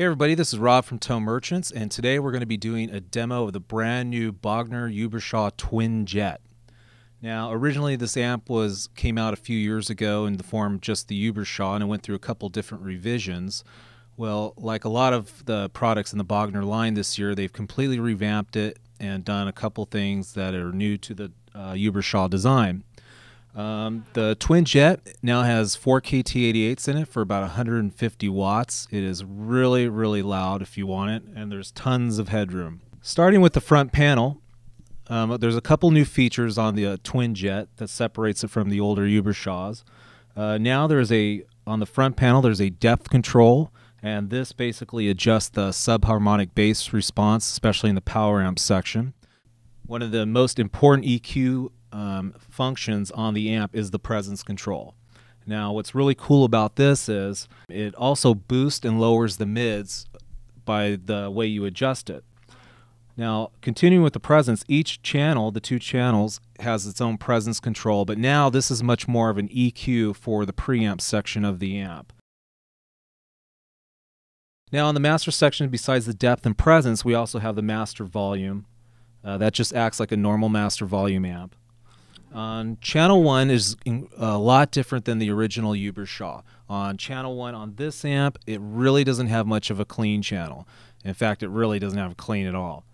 Hey everybody, this is Rob from Tone Merchants, and today we're going to be doing a demo of the brand new Bogner Uberschall Twin Jet. Now, originally this amp came out a few years ago in the form of just the Uberschall, and it went through a couple different revisions. Well, like a lot of the products in the Bogner line this year, they've completely revamped it and done a couple things that are new to the Uberschall design. The Twin Jet now has 4 KT88s in it for about 150 watts. It is really, really loud if you want it, and there's tons of headroom. Starting with the front panel, there's a couple new features on the Twin Jet that separates it from the older Uberschalls. Now on the front panel there's a depth control, and this basically adjusts the subharmonic bass response, especially in the power amp section. One of the most important EQ functions on the amp is the presence control. Now, what's really cool about this is it also boosts and lowers the mids by the way you adjust it. Now, continuing with the presence, each channel, the two channels, has its own presence control, but now this is much more of an EQ for the preamp section of the amp. Now, on the master section, besides the depth and presence, we also have the master volume. That just acts like a normal master volume amp. On channel 1 is a lot different than the original Uberschall. On channel 1 on this amp, it really doesn't have much of a clean channel. In fact, it really doesn't have a clean at all.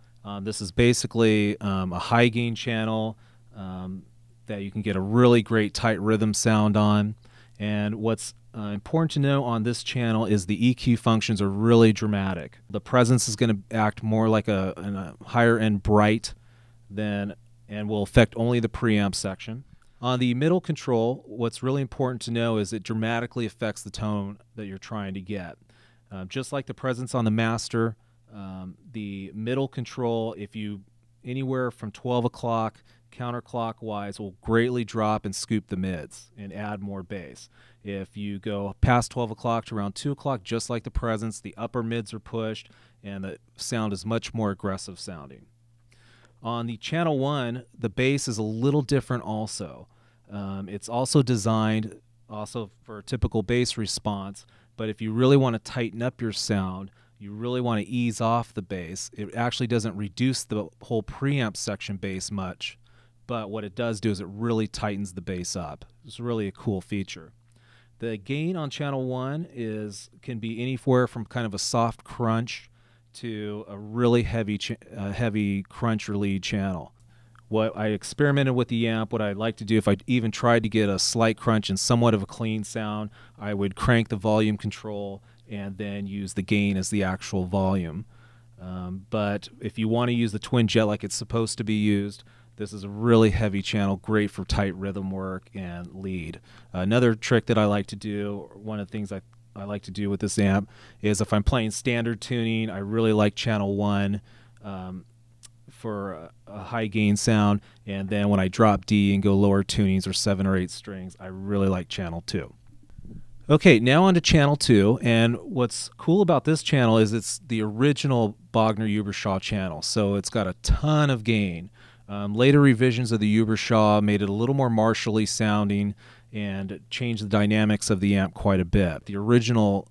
This is basically a high gain channel that you can get a really great tight rhythm sound on. And what's important to know on this channel is the EQ functions are really dramatic. The presence is going to act more like a higher end bright and will affect only the preamp section. On the middle control, what's really important to know is it dramatically affects the tone that you're trying to get. Just like the presence on the master, the middle control, if you anywhere from 12 o'clock counterclockwise, will greatly drop and scoop the mids and add more bass. If you go past 12 o'clock to around 2 o'clock, just like the presence, the upper mids are pushed and the sound is much more aggressive sounding. On the channel 1, the bass is a little different also. It's also designed for a typical bass response, but if you really want to tighten up your sound, you really want to ease off the bass. It actually doesn't reduce the whole preamp section bass much, but what it does do is it really tightens the bass up. It's really a cool feature. The gain on channel 1 can be anywhere from kind of a soft crunch to a really heavy crunch or lead channel. What I experimented with the amp, what I'd like to do if I even tried to get a slight crunch and somewhat of a clean sound, I would crank the volume control and then use the gain as the actual volume. But if you want to use the Twin Jet like it's supposed to be used, this is a really heavy channel, great for tight rhythm work and lead. Another trick that I like to do, one of the things I like to do with this amp, is if I'm playing standard tuning, I really like channel 1 for a high gain sound, and then when I drop D and go lower tunings or 7 or 8 strings, I really like channel 2. Okay, now on to channel 2, and what's cool about this channel is it's the original Bogner Uberschall channel, so it's got a ton of gain. Later revisions of the Uberschall made it a little more martially sounding and changed the dynamics of the amp quite a bit. The original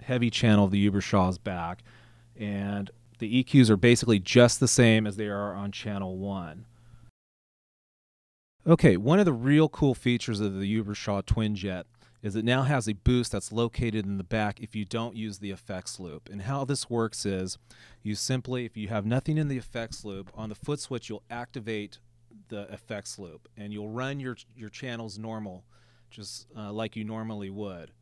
heavy channel of the Uberschall is back, and the EQs are basically just the same as they are on channel 1. Okay, one of the real cool features of the Uberschall Twin Jet is it now has a boost that's located in the back if you don't use the effects loop. And how this works is you simply, if you have nothing in the effects loop, on the foot switch you'll activate the effects loop and you'll run your channels normal, just like you normally would.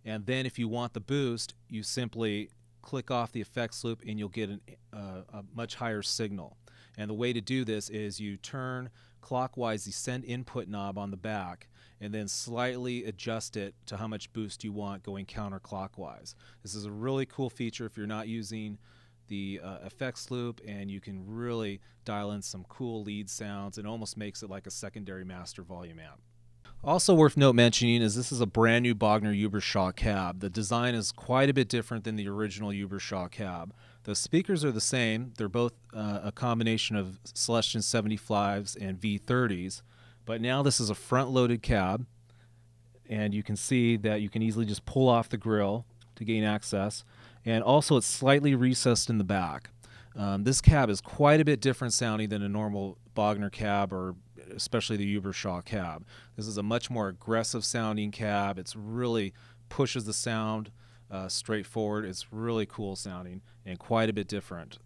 And then if you want the boost, you simply click off the effects loop and you'll get a much higher signal. And the way to do this is you turn clockwise the send input knob on the back and then slightly adjust it to how much boost you want going counterclockwise. This is a really cool feature if you're not using the effects loop, and you can really dial in some cool lead sounds. It almost makes it like a secondary master volume amp. Also worth mentioning is this is a brand new Bogner Uberschall cab. The design is quite a bit different than the original Uberschall cab. The speakers are the same. They're both a combination of Celestion 75s and V30s, but now this is a front-loaded cab, and you can see that you can easily just pull off the grill to gain access. And also it's slightly recessed in the back. This cab is quite a bit different sounding than a normal Bogner cab, or especially the Uberschall cab. This is a much more aggressive sounding cab. It's really pushes the sound straight forward. It's really cool sounding and quite a bit different.